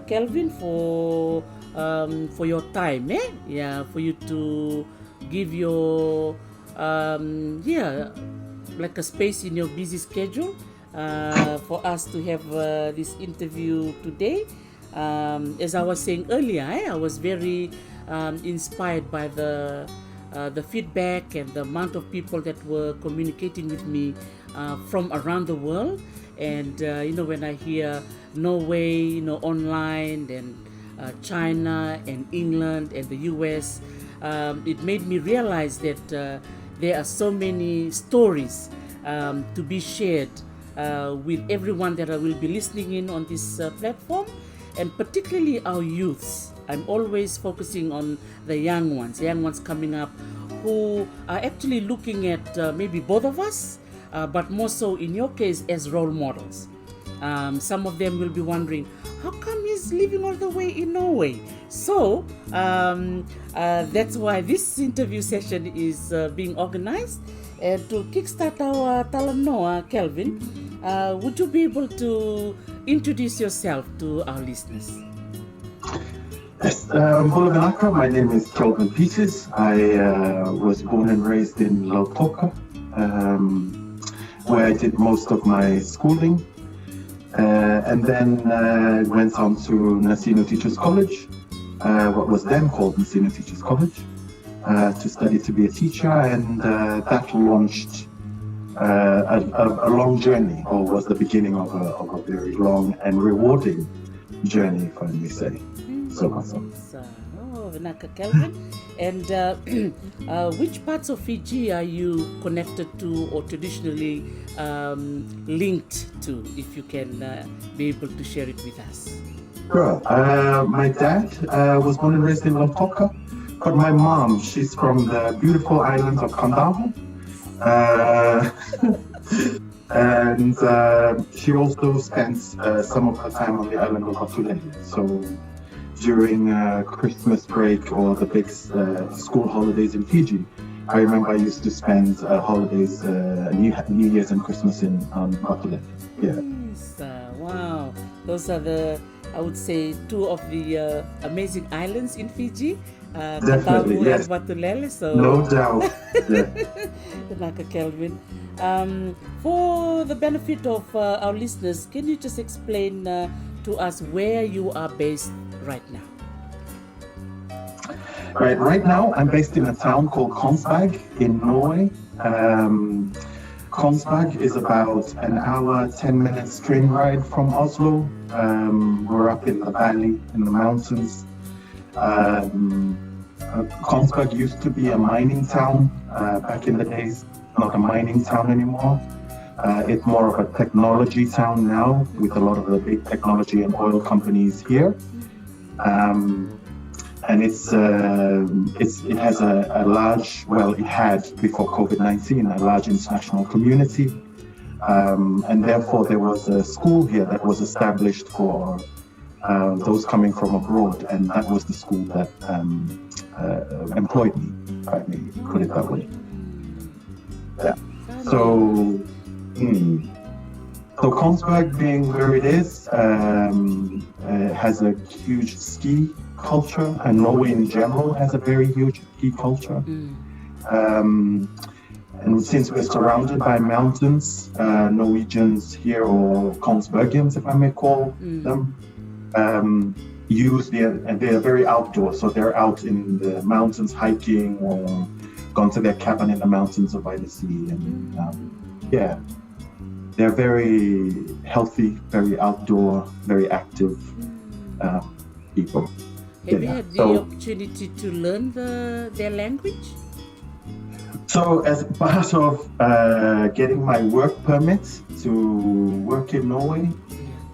Kelvin for your time, for you to give your like a space in your busy schedule for us to have this interview today. As I was saying earlier, I was very inspired by the feedback and the amount of people that were communicating with me from around the world. And when I hear Norway, online, and China and England and the US, it made me realize that there are so many stories to be shared with everyone that I will be listening in on this platform, and particularly our youths. I'm always focusing on the young ones coming up who are actually looking at maybe both of us, but more so in your case as role models. Some of them will be wondering, how come he's living all the way in Norway? So that's why this interview session is being organized. And to kickstart our Talanoa, Kelvin, would you be able to introduce yourself to our listeners? Yes, my name is Kelvin Peters. I was born and raised in Lautoka, where I did most of my schooling. And then went on to Nasino Teachers College, what was then called Nasino Teachers College, to study to be a teacher, and that launched a long journey, or was the beginning of a very long and rewarding journey, if I may say. Kelvin. And which parts of Fiji are you connected to or traditionally linked to, if you can be able to share it with us? Sure. My dad was born and raised in Lautoka, but my mom, she's from the beautiful island of Kadavu. And she also spent some of her time on the island of Vatulele. So during Christmas break or the big school holidays in Fiji, I remember I used to spend holidays, New Year's and Christmas on Vatulele. Yeah. Yes, wow. Those are I would say, two of the amazing islands in Fiji. Definitely, yes. And Vatulele. So no doubt. Yeah. Kelvin. For the benefit of our listeners, can you just explain to us where you are based right now? Right now I'm based in a town called Kongsberg in Norway. Kongsberg is about an hour, 10 minutes train ride from Oslo. We're up in the valley, in the mountains. Kongsberg used to be a mining town back in the days, not a mining town anymore. It's more of a technology town now, with a lot of the big technology and oil companies here. And it has a large, it had before COVID-19, a large international community. And therefore there was a school here that was established for those coming from abroad, and that was the school that employed me, if I may put it that way. Yeah. So Kongsberg, being where it is, has a huge ski culture, and Norway in general has a very huge ski culture. And since we're surrounded by mountains, Norwegians here, or Kongsbergians, if I may call them, they're very outdoors. So they're out in the mountains hiking, or gone to their cabin in the mountains or by the sea. And they're very healthy, very outdoor, very active people. Have you had the opportunity to learn their language? So as part of getting my work permit to work in Norway,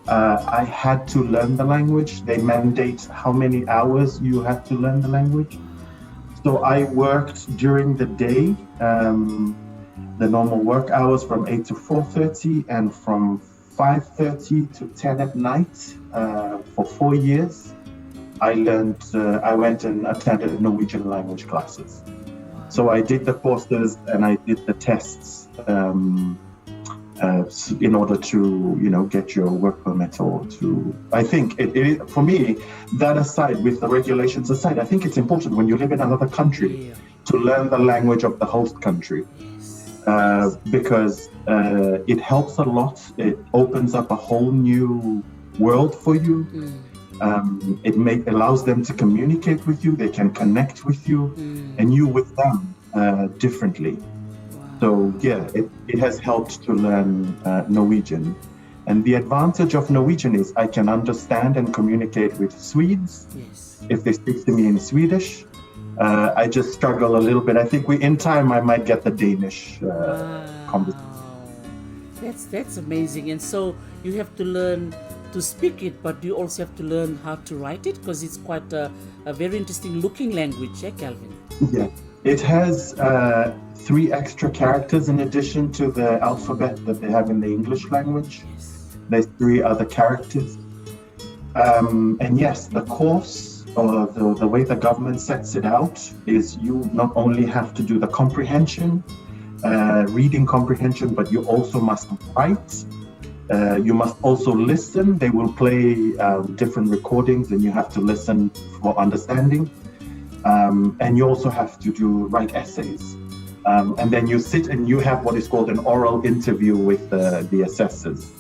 I had to learn the language. They mandate how many hours you have to learn the language. So I worked during the day, the normal work hours from 8 to 4:30, and from 5:30 to 10 at night for 4 years. I went and attended Norwegian language classes. So I did the courses and I did the tests in order to, get your work permit or to. I think for me, that aside, with the regulations aside, I think it's important when you live in another country to learn the language of the host country, because it helps a lot. It opens up a whole new world for you. It allows them to communicate with you. They can connect with you, and you with them differently. So yeah, it has helped to learn Norwegian. And the advantage of Norwegian is I can understand and communicate with Swedes if they speak to me in Swedish. I just struggle a little bit. I think in time I might get the Danish conversation. That's amazing. And so you have to learn to speak it, but you also have to learn how to write it, because it's quite a very interesting looking language, Kelvin? Yeah, it has 3 extra characters in addition to the alphabet that they have in the English language. There's 3 other characters. And yes, the course, or the way the government sets it out, is you not only have to do the comprehension, reading comprehension, but you also must write. You must also listen. They will play different recordings and you have to listen for understanding. And you also have to write essays. And then you sit and you have what is called an oral interview with the assessors.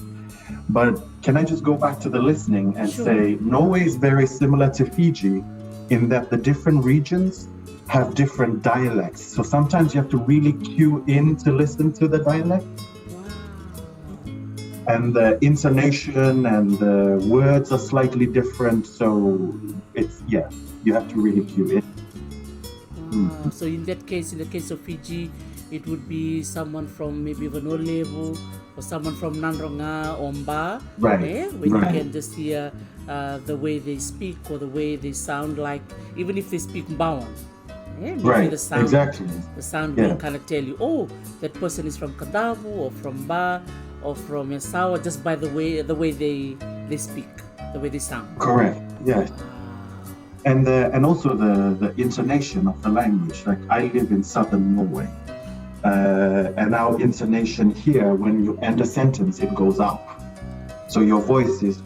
But can I just go back to the listening and say, Norway is very similar to Fiji in that the different regions have different dialects. So sometimes you have to really cue in to listen to the dialect. And the intonation and the words are slightly different. So you have to really cue in. So in the case of Fiji, it would be someone from maybe Vanuatu or someone from Nadroga or Mba, when you can just hear the way they speak or the way they sound like, even if they speak Mbawan. The sound, the sound will kind of tell you, oh, that person is from Kadavu or from Mba or from Yasana, just by the way they speak, the way they sound. Correct. Yes. And also the intonation of the language. Like I live in southern Norway, and our intonation here, when you end a sentence, it goes up. So your voice is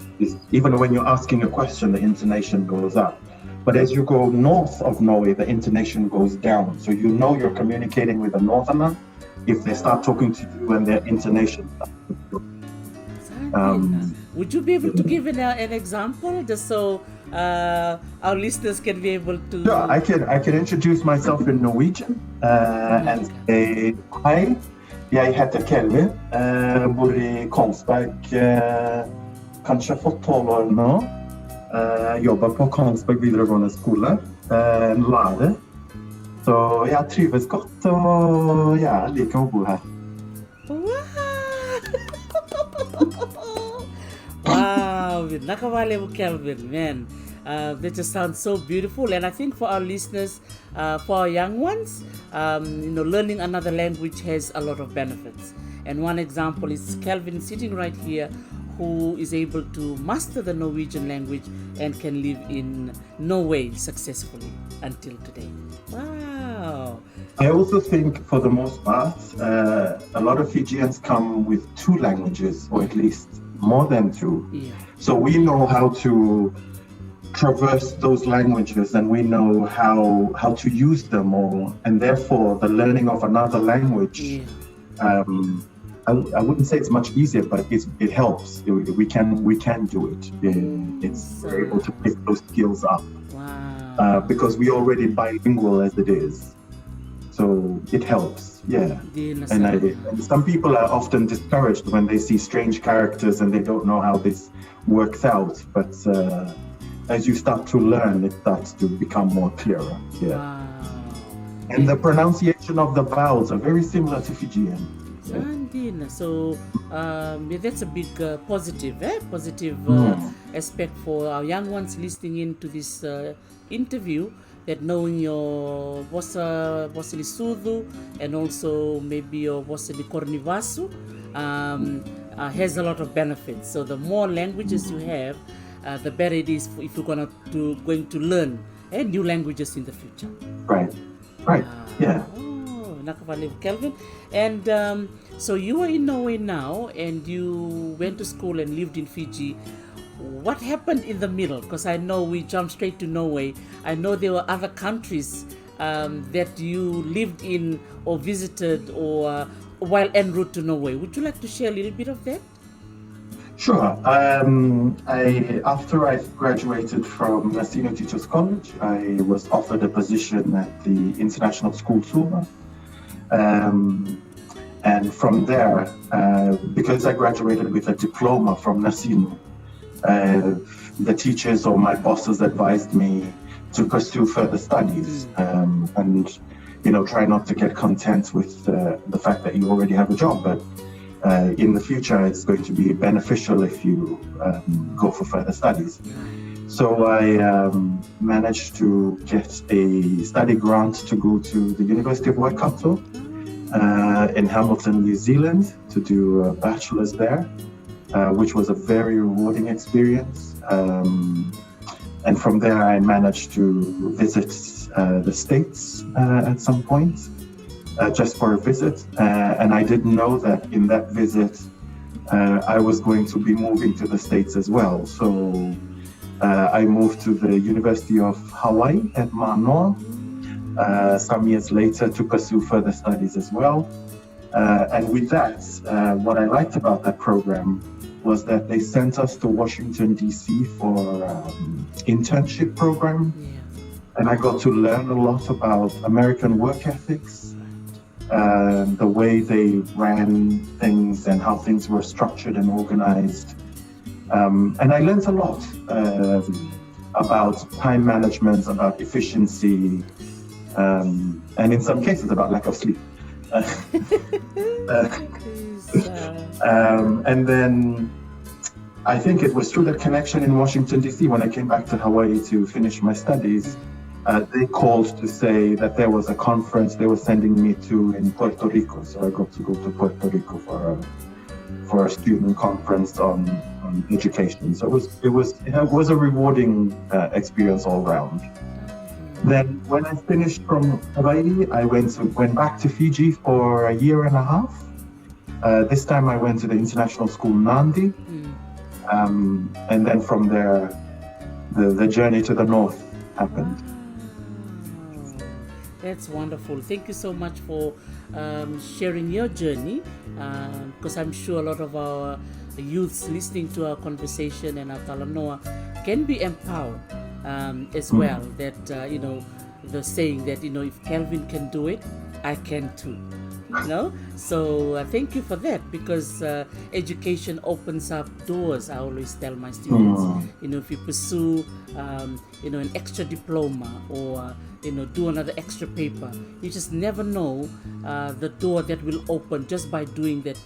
even when you're asking a question, the intonation goes up. But as you go north of Norway, the intonation goes down. So you're communicating with a northerner if they start talking to you and their intonation starts to go. Would you be able to give an example, just so our listeners can be able to? Sure, I can introduce myself in Norwegian and say, hei, jeg heter Kelvin, bor I Kongsberg, kanskje fått 12 år nå, jobber på Kongsberg videregående skole, lærer. Så jeg trives godt, og jeg liker å bo her. Wow, Nakawale Kelvin, man. That just sounds so beautiful. And I think for our listeners, for our young ones, learning another language has a lot of benefits. And one example is Kelvin sitting right here, who is able to master the Norwegian language and can live in Norway successfully until today. Wow. I also think for the most part, a lot of Fijians come with 2 languages, or at least more than 2. Yeah. So we know how to traverse those languages and we know how to use them all. And therefore, the learning of another language, I wouldn't say it's much easier, but it helps. We can do it. We're able to pick those skills up. Wow. Because we're already bilingual as it is. So it helps, yeah. And some people are often discouraged when they see strange characters and they don't know how this works out. But as you start to learn, it starts to become more clearer. Yeah. Wow. And the pronunciation of the vowels are very similar to Fijian. Yeah. So that's a big positive aspect for our young ones listening into this interview, that knowing your wasili sudu and also maybe your wasili kornivasu has a lot of benefits. So the more languages you have, the better it is if you're going to learn new languages in the future. Right. Yeah. Oh, Nakavale Kelvin. And so you are in Norway now, and you went to school and lived in Fiji. What happened in the middle? Because I know we jumped straight to Norway. I know there were other countries that you lived in or visited or while en route to Norway. Would you like to share a little bit of that? Sure. After I graduated from Senior Teachers College, I was offered a position at the International School Suma. And from there, because I graduated with a diploma from Nasino, the teachers or my bosses advised me to pursue further studies and, try not to get content with the fact that you already have a job. But in the future, it's going to be beneficial if you go for further studies. So I managed to get a study grant to go to the University of Waikato in Hamilton, New Zealand, to do a bachelor's there, which was a very rewarding experience. And from there, I managed to visit the States at some point, just for a visit. And I didn't know that in that visit, I was going to be moving to the States as well. So I moved to the University of Hawaii at Manoa some years later to pursue further studies as well. And with that, what I liked about that program was that they sent us to Washington, D.C. for internship program. And I got to learn a lot about American work ethics, the way they ran things and how things were structured and organized. And I learned a lot about time management, about efficiency, and in some cases about lack of sleep. And then I think it was through that connection in Washington, D.C. when I came back to Hawaii to finish my studies, they called to say that there was a conference they were sending me to in Puerto Rico. So I got to go to Puerto Rico for a student conference on education. So it was a rewarding experience all round. Then when I finished from Hawaii, I went back to Fiji for a year and a half. This time I went to the international school Nandi. And then from there, the journey to the north happened. That's wonderful. Thank you so much for sharing your journey, because I'm sure a lot of our youths listening to our conversation and our Talanoa can be empowered as well. That, the saying that, if Kelvin can do it, I can too. So thank you for that, because education opens up doors. I always tell my students, if you pursue an extra diploma or do another extra paper, you just never know the door that will open just by doing that,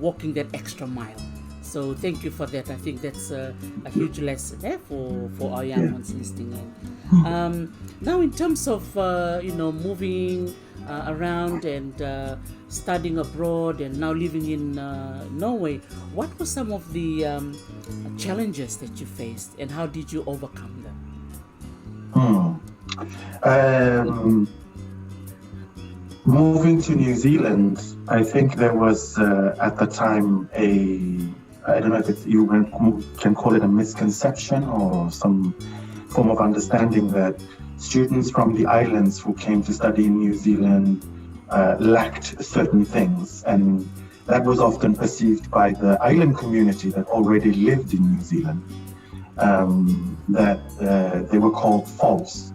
walking that extra mile. So thank you for that. I think that's a huge lesson for our young ones listening in. Now, in terms of moving around and studying abroad and now living in Norway, what were some of the challenges that you faced and how did you overcome them? Moving to New Zealand, I think there was at the time I don't know if you can call it a misconception or some form of understanding that students from the islands who came to study in New Zealand lacked certain things, and that was often perceived by the island community that already lived in New Zealand, that they were called false,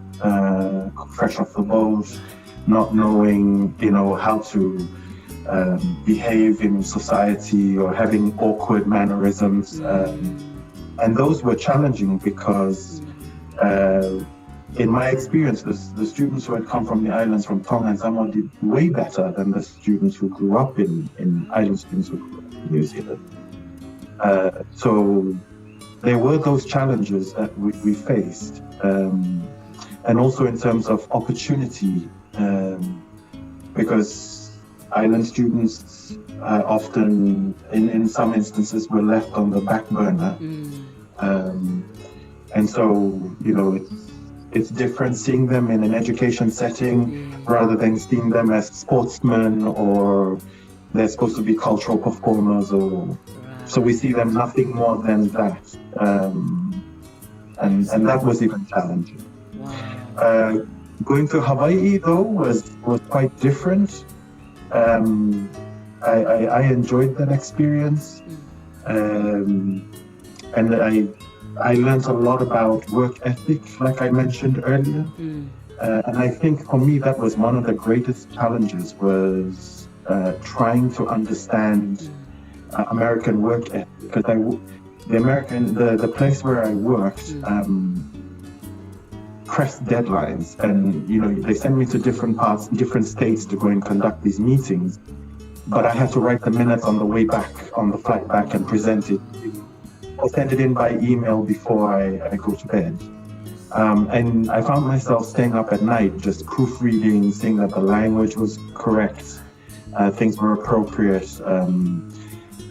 fresh off the boat, not knowing how to behave in society or having awkward mannerisms, and those were challenging because in my experience, the students who had come from the islands, from Tonga and Samoa, did way better than the students who grew up in island students who grew up in New Zealand. So there were those challenges that we faced, and also in terms of opportunity, because island students often, in some instances, were left on the back burner, and so it's different seeing them in an education setting rather than seeing them as sportsmen, or they're supposed to be cultural performers, or so we see them nothing more than that. And that was even challenging. Going to Hawaii though was quite different. I enjoyed that experience, and I learned a lot about work ethic, like I mentioned earlier. And I think for me that was one of the greatest challenges, was trying to understand American work ethic, because the place where I worked pressed deadlines, and they sent me to different states to go and conduct these meetings, but I had to write the minutes on the way back, on the flight back, and present it or send it in by email before I go to bed. And I found myself staying up at night just proofreading, seeing that the language was correct, things were appropriate,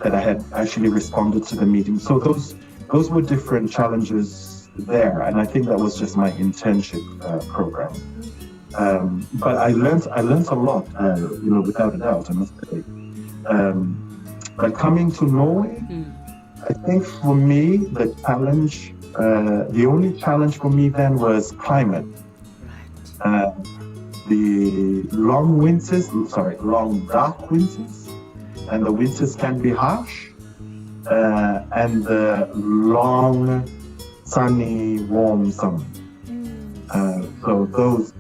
that I had actually responded to the meeting. So those were different challenges there, and I think that was just my internship program. But I learned a lot, without a doubt, I must say. But coming to Norway, I think for me the only challenge for me then was climate. The long dark winters, and the winters can be harsh, and the long sunny, warm summer. So those,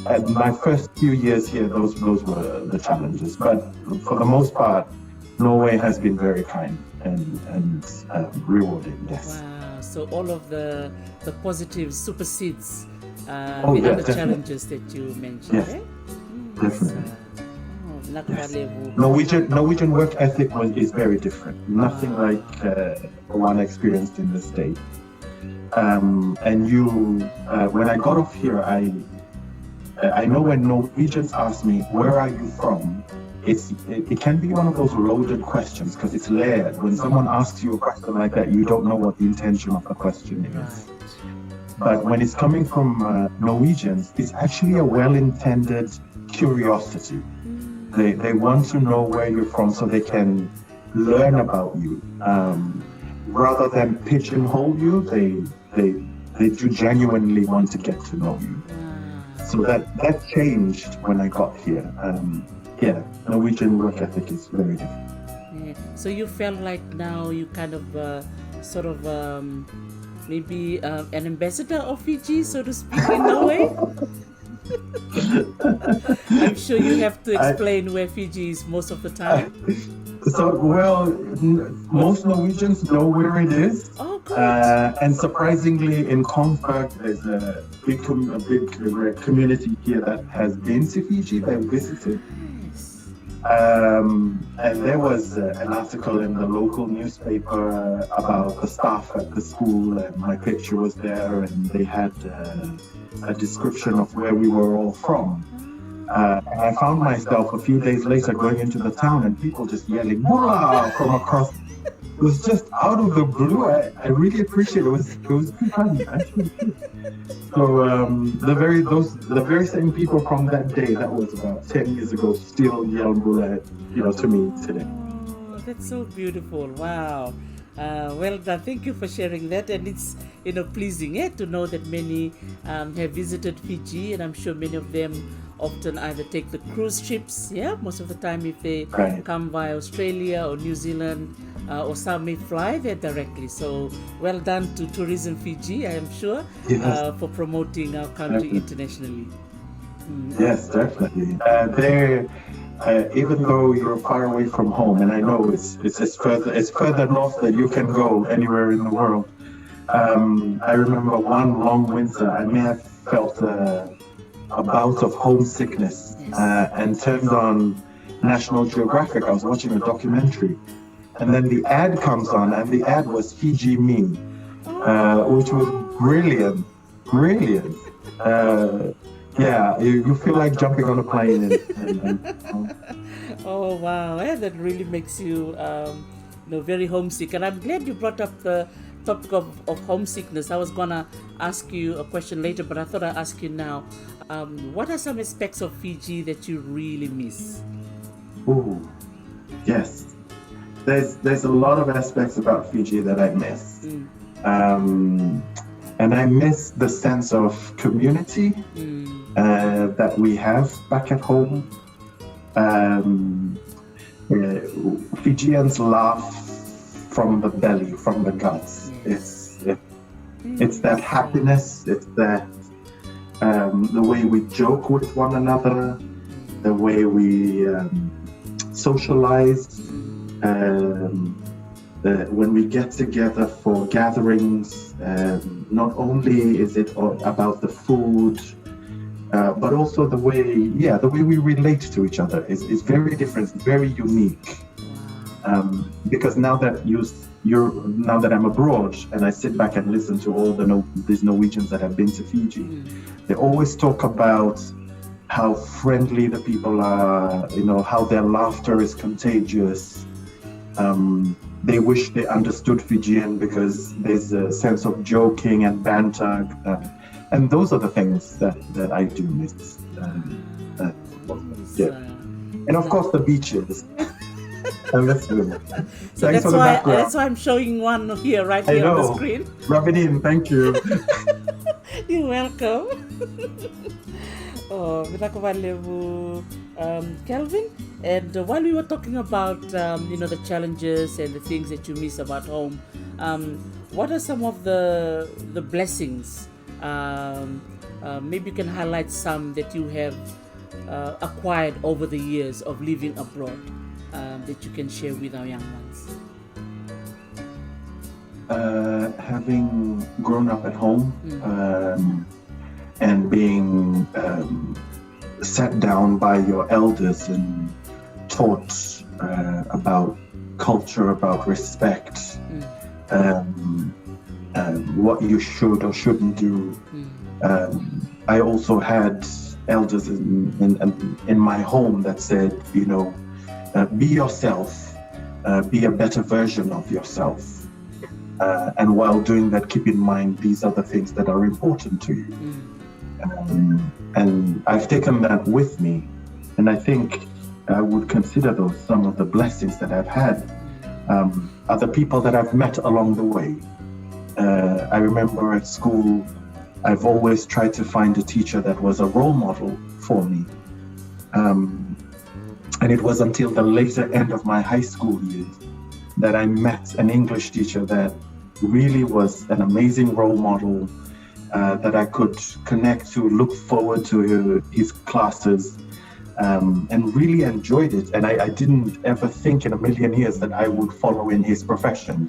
at my first few years here, those were the challenges. But for the most part, Norway has been very kind and rewarding. Yes. Wow! So all of the positives supersedes the yeah, other challenges that you mentioned. Yes, eh? definitely. Nakelo. Norwegian work ethic is very different. Nothing like the one experienced in the States. And when I got off here, I know when Norwegians ask me, "Where are you from?" It can be one of those loaded questions, because it's layered. When someone asks you a question like that, you don't know what the intention of the question is. But when it's coming from Norwegians, it's actually a well-intended curiosity. They want to know where you're from so they can learn about you. Rather than pigeonhole you, they do genuinely want to get to know you. So that changed when I got here. Norwegian work ethic is very different. Yeah. So you felt like now you kind of maybe an ambassador of Fiji, so to speak, in Norway? I'm sure you have to explain where Fiji is most of the time. Most Norwegians know where it is. Oh, good. And surprisingly, in Kongsberg, there's a big community here that has been to Fiji. They visited. And there was an article in the local newspaper about the staff at the school, and my picture was there, and they had a description of where we were all from. And I found myself a few days later going into the town and people just yelling "BULA" from across. It was just out of the blue. I really appreciate it. It was good fun, actually. So the very same people from that day, that was about 10 years ago, still yell "BULA," to me today. Oh, that's so beautiful! Wow. Well done. Thank you for sharing that, and it's pleasing to know that many have visited Fiji, and I'm sure many of them often either take the cruise ships, most of the time if they come via Australia or New Zealand, or some may fly there directly. So well done to Tourism Fiji, I am sure, for promoting our country internationally. Yes, definitely. Even though you're far away from home, and I know it's further north that you can go anywhere in the world. I remember one long winter, I may have felt a bout of homesickness, and turned on National Geographic. I was watching a documentary, and then the ad comes on, and the ad was Fiji Me, which was brilliant. You feel like jumping on a plane. Oh wow, that really makes you very homesick. And I'm glad you brought up the topic of homesickness, I was gonna ask you a question later, but I thought I'd ask you now. What are some aspects of Fiji that you really miss? Ooh, yes. There's a lot of aspects about Fiji that I miss. And I miss the sense of community that we have back at home. Fijians laugh from the belly, from the guts. It's that happiness, it's that the way we joke with one another, the way we socialize, when we get together for gatherings. Not only is it about the food, but also the way we relate to each other is very different, very unique. Because now that I'm abroad and I sit back and listen to all these Norwegians that have been to Fiji, they always talk about how friendly the people are, how their laughter is contagious. They wish they understood Fijian because there's a sense of joking and banter. And those are the things that I do miss. And of course the beaches. And that's good. So that's why I'm showing one here, right here on the screen. Rub it in, thank you. You're welcome. Tailevu, Kelvin. And while we were talking about the challenges and the things that you miss about home, what are some of the blessings? Maybe you can highlight some that you have acquired over the years of living abroad that you can share with our young ones. Having grown up at home and being sat down by your elders and taught about culture, about respect, what you should or shouldn't do. I also had elders in my home that said, be yourself, be a better version of yourself. And while doing that, keep in mind these are the things that are important to you. And I've taken that with me, and I think I would consider those some of the blessings that I've had. Are the people that I've met along the way. I remember at school, I've always tried to find a teacher that was a role model for me. And it was until the later end of my high school years that I met an English teacher that really was an amazing role model, that I could connect to, look forward to his classes, and really enjoyed it. And I didn't ever think in a million years that I would follow in his profession,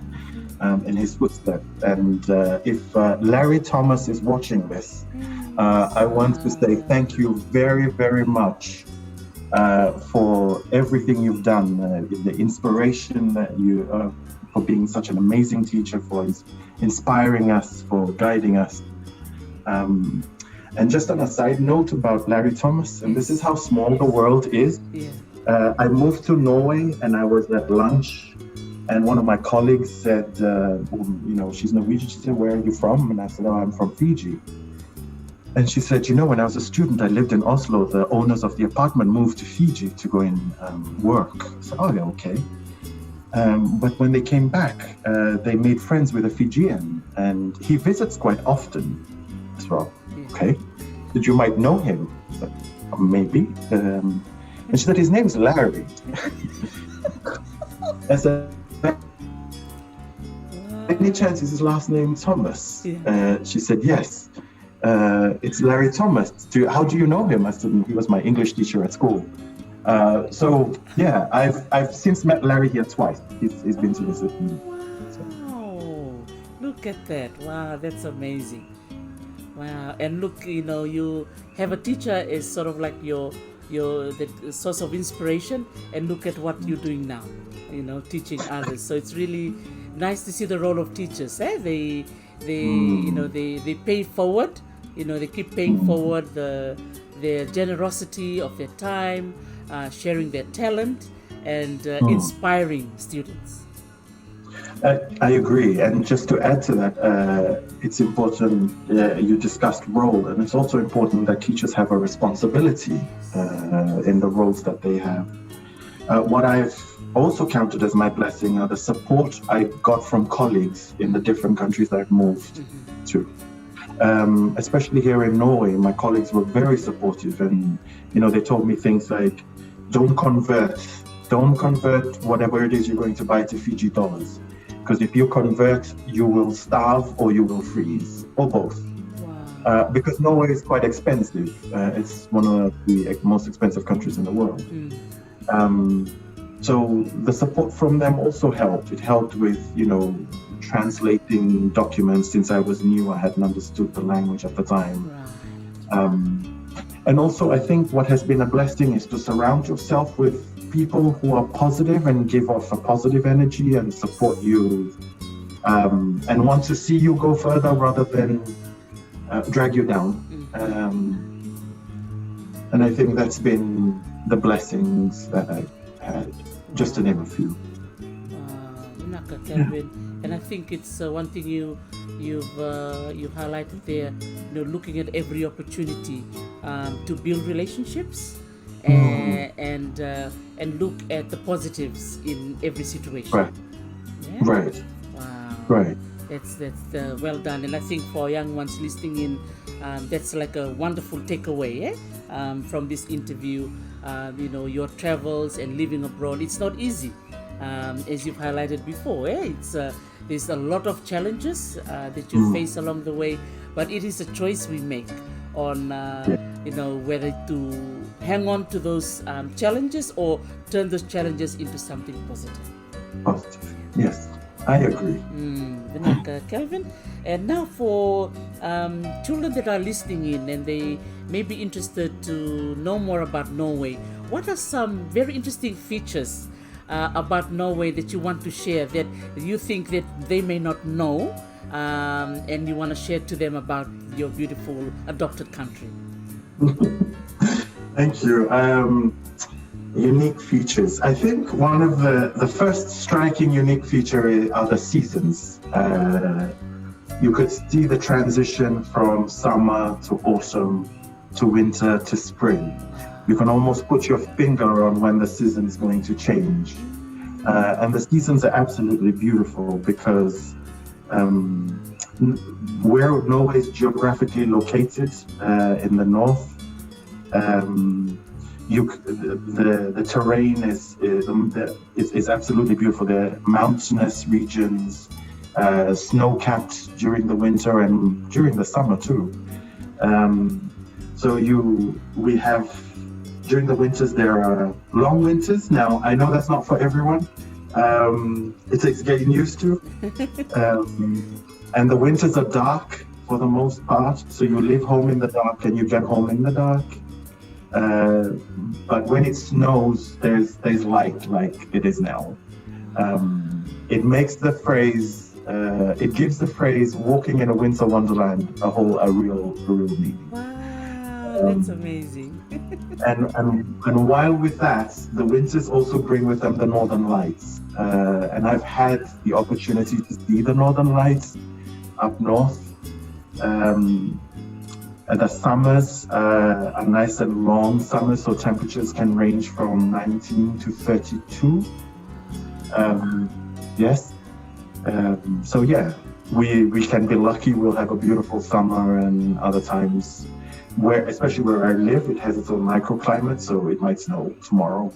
in his footsteps. And if Larry Thomas is watching this, I want to say thank you very, very much for everything you've done, the inspiration that you for being such an amazing teacher, for inspiring us, for guiding us. And just on a side note about Larry Thomas, and this is how small the world is. I moved to Norway and I was at lunch, and one of my colleagues said, she's Norwegian. She said, "Where are you from?" And I said, "Oh, I'm from Fiji." And she said, when I was a student, I lived in Oslo. The owners of the apartment moved to Fiji to go and work. So, okay. But when they came back, they made friends with a Fijian, and he visits quite often as well. Okay. That you might know him, but maybe. And she said, his name's Larry. I said, any chance is his last name Thomas? She said, yes. It's Larry Thomas. How do you know him? I said, he was my English teacher at school. I've since met Larry here twice. He's been to visit me. Wow, look at that. Wow, that's amazing. Wow, and look, you have a teacher is sort of like your the source of inspiration, and look at what you're doing now, teaching others. So it's really nice to see the role of teachers. They pay forward. They keep paying forward their generosity of their time, sharing their talent, and inspiring students. I agree. And just to add to that, it's important, you discussed role, and it's also important that teachers have a responsibility in the roles that they have. What I've also counted as my blessing are the support I got from colleagues in the different countries I've moved to. Especially here in Norway, my colleagues were very supportive, and they told me things like, don't convert whatever it is you're going to buy to Fiji dollars, because if you convert, you will starve or you will freeze, or both. Wow. Because Norway is quite expensive. It's one of the most expensive countries in the world. So the support from them also helped. It helped with, translating documents. Since I was new, I hadn't understood the language at the time. And also, I think what has been a blessing is to surround yourself with people who are positive and give off a positive energy and support you, and want to see you go further rather than drag you down. And I think that's been the blessings that I've had, just to name a few. Kelvin. And I think it's one thing you've highlighted there, looking at every opportunity to build relationships and look at the positives in every situation. Right. Yeah? Right. Wow. Right. That's well done. And I think for young ones listening in, that's like a wonderful takeaway from this interview. Your travels and living abroad, it's not easy. As you've highlighted before, there's a lot of challenges that you face along the way, but it is a choice we make on whether to hang on to those challenges or turn those challenges into something positive. Positive, yes, I agree. Kelvin, and now for children that are listening in and they may be interested to know more about Norway, what are some very interesting features about Norway that you want to share, that you think that they may not know, and you want to share to them about your beautiful adopted country? Thank you. Unique features. I think one of the first striking unique feature are the seasons. You could see the transition from summer to autumn to winter to spring. You can almost put your finger on when the season's going to change. And the seasons are absolutely beautiful because where Norway is geographically located in the north, the terrain is absolutely beautiful. There are mountainous regions, snow-capped during the winter and during the summer too. We have, during the winters, there are long winters. Now, I know that's not for everyone. It takes getting used to. And the winters are dark for the most part. So you leave home in the dark and you get home in the dark. But when it snows, there's light like it is now. It makes the phrase, it gives the phrase walking in a winter wonderland a real meaning. Wow, that's amazing. And while with that, the winters also bring with them the northern lights. And I've had the opportunity to see the northern lights up north. And the summers are nice and long summers, so temperatures can range from 19 to 32. Yes. So yeah, we can be lucky. We'll have a beautiful summer, and other times, especially where I live, it has its own microclimate, so it might snow tomorrow.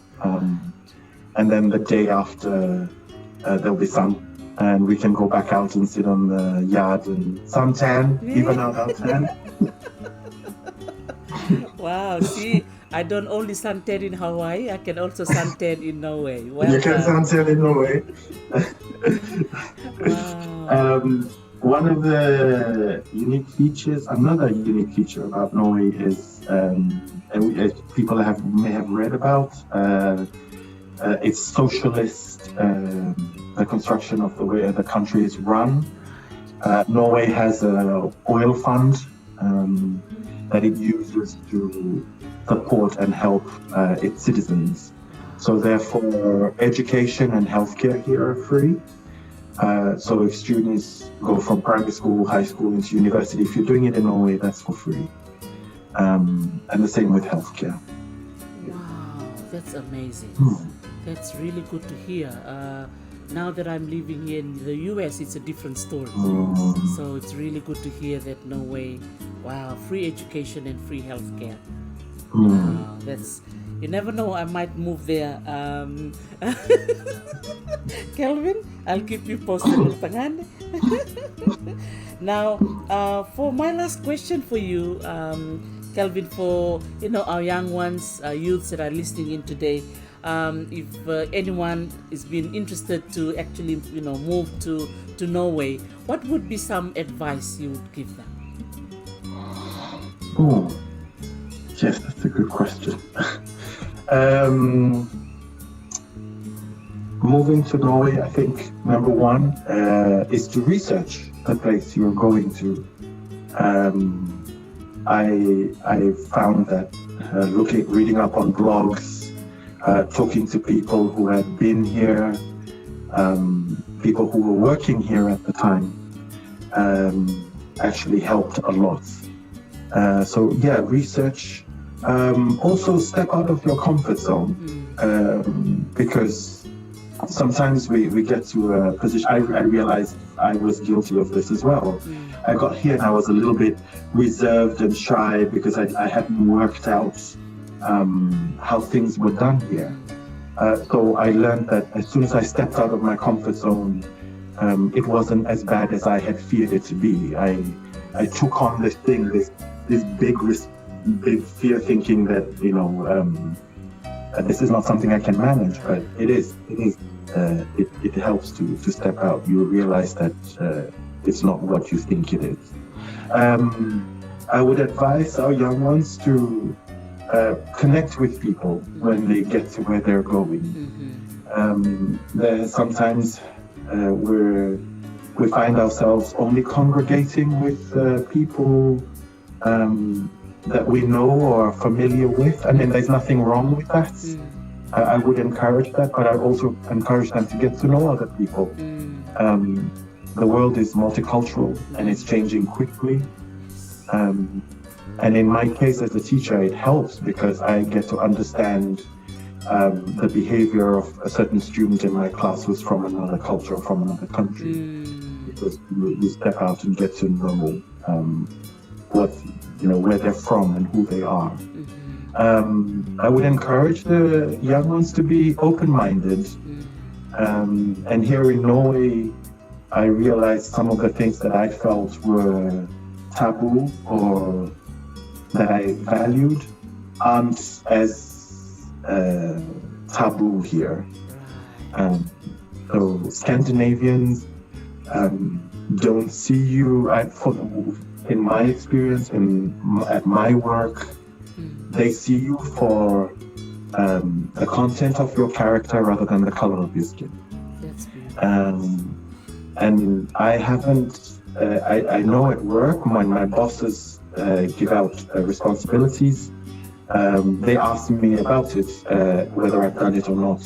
And then the day after, there'll be sun, and we can go back out and sit on the yard and suntan, even out our tan. Wow, see, I don't only suntan in Hawaii, I can also suntan in Norway. Well, you can suntan in Norway. Wow. One of the another unique feature about Norway is, as people may have read about, it's socialist, the construction of the way the country is run. Norway has an oil fund that it uses to support and help its citizens. So therefore, education and healthcare here are free. So if students go from primary school, high school into university, if you're doing it in Norway, that's for free. And the same with healthcare. Wow, that's amazing. That's really good to hear. Now that I'm living here in the US, it's a different story. So it's really good to hear that Norway, wow, free education and free healthcare. Wow, that's, you never know, I might move there. Kelvin, I'll keep you posted. Now, for my last question for you, Kelvin, for our young ones, youths that are listening in today, if anyone is being interested to actually move to Norway, what would be some advice you would give them? Oh, yes, that's a good question. Moving to Norway, I think number one is to research the place you're going to. I found that reading up on blogs, talking to people who had been here, people who were working here at the time, actually helped a lot. So yeah, research. Also step out of your comfort zone, because sometimes we get to a position. I realized I was guilty of this as well. I got here and I was a little bit reserved and shy because I hadn't worked out how things were done here. So I learned that as soon as I stepped out of my comfort zone, it wasn't as bad as I had feared it to be. I took on this thing, this big fear, thinking that this is not something I can manage, but it is. It helps to step out. You realize that it's not what you think it is. I would advise our young ones to connect with people when they get to where they're going. There's sometimes we find ourselves only congregating with people that we know or are familiar with, and then there's nothing wrong with that. I would encourage that, but I also encourage them to get to know other people. The world is multicultural and it's changing quickly. And in my case as a teacher, it helps because I get to understand the behavior of a certain student in my class who's from another culture or from another country. Because you step out and get to know where they're from and who they are. I would encourage the young ones to be open-minded. And here in Norway, I realized some of the things that I felt were taboo or that I valued aren't as taboo here. So Scandinavians don't see you, in my experience, at my work, they see you for the content of your character rather than the color of your skin. That's beautiful. And I haven't, I know at work when my bosses give out responsibilities, they ask me about it, whether I've done it or not.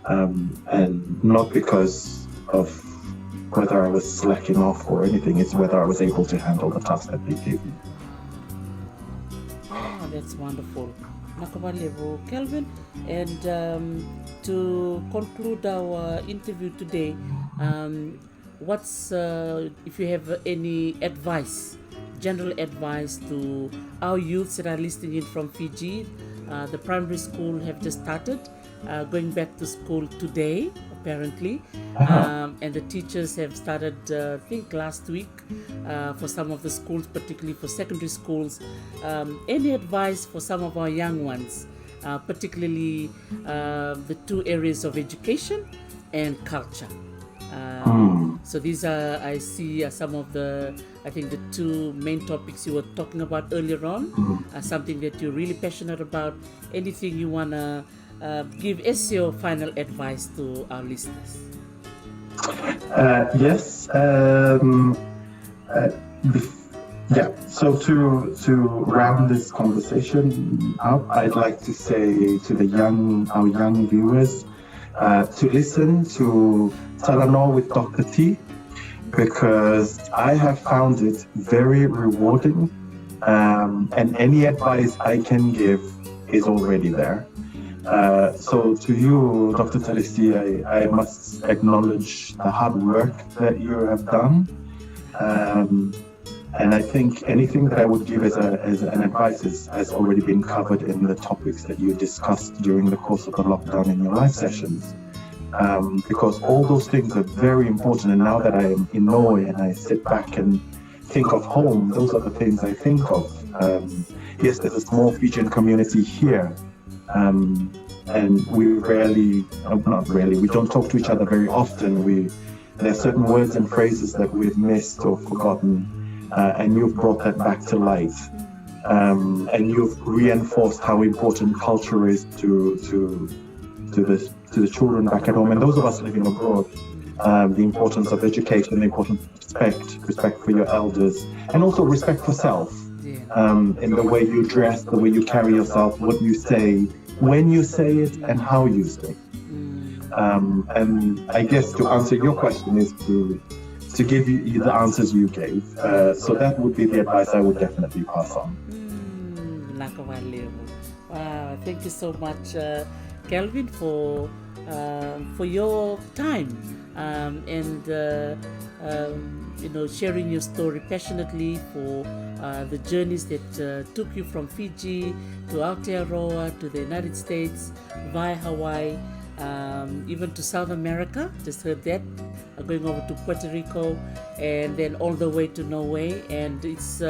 And not because of whether I was slacking off or anything, it's whether I was able to handle the task that they gave me. Oh, that's wonderful. Tailevu, Kelvin, and to conclude our interview today, what's if you have any advice, general advice to our youths that are listening in from Fiji? The primary school have just started, going back to school today, apparently, and the teachers have started, I think, last week for some of the schools, particularly for secondary schools. Any advice for some of our young ones, particularly the two areas of education and culture? So these are, I see, some of the, I think, the two main topics you were talking about earlier on, something that you're really passionate about. Anything you want to give as your final advice to our listeners? Yes. Yeah. So to round this conversation up, I'd like to say to our young viewers, to listen to Talanoa with Dr. T, because I have found it very rewarding, and any advice I can give is already there. So to you, Dr. Talisi, I must acknowledge the hard work that you have done. And I think anything that I would give as an advice has already been covered in the topics that you discussed during the course of the lockdown in your live sessions. Because all those things are very important. And now that I am in Norway and I sit back and think of home, those are the things I think of. Yes, there's a small Fijian community here. And we not rarely, we don't talk to each other very often. There are certain words and phrases that we've missed or forgotten. And you've brought that back to light, and you've reinforced how important culture is to the children back at home, and those of us living abroad. The importance of education, the importance of respect for your elders, and also respect for self. In the way you dress, the way you carry yourself, what you say, when you say it, and how you say it. And I guess to answer your question is to give you the answers you gave. So that would be the advice I would definitely pass on. Wow, thank you so much, Kelvin, for your time and sharing your story passionately for the journeys that took you from Fiji to Aotearoa to the United States via Hawaii. Even to South America, just heard that, going over to Puerto Rico and then all the way to Norway. And it's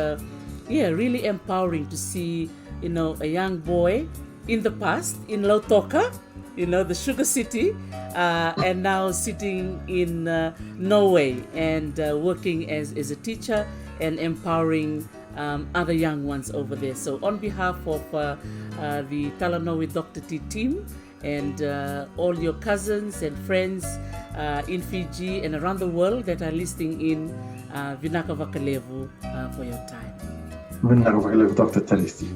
really empowering to see a young boy in the past in Lautoka, the sugar city, and now sitting in Norway and working as a teacher and empowering other young ones over there. So on behalf of the Talanoa with Dr. T team and all your cousins and friends in Fiji and around the world that are listening in, Vinaka Vakalevu for your time. Vinaka Vakalevu, Dr. Talisi.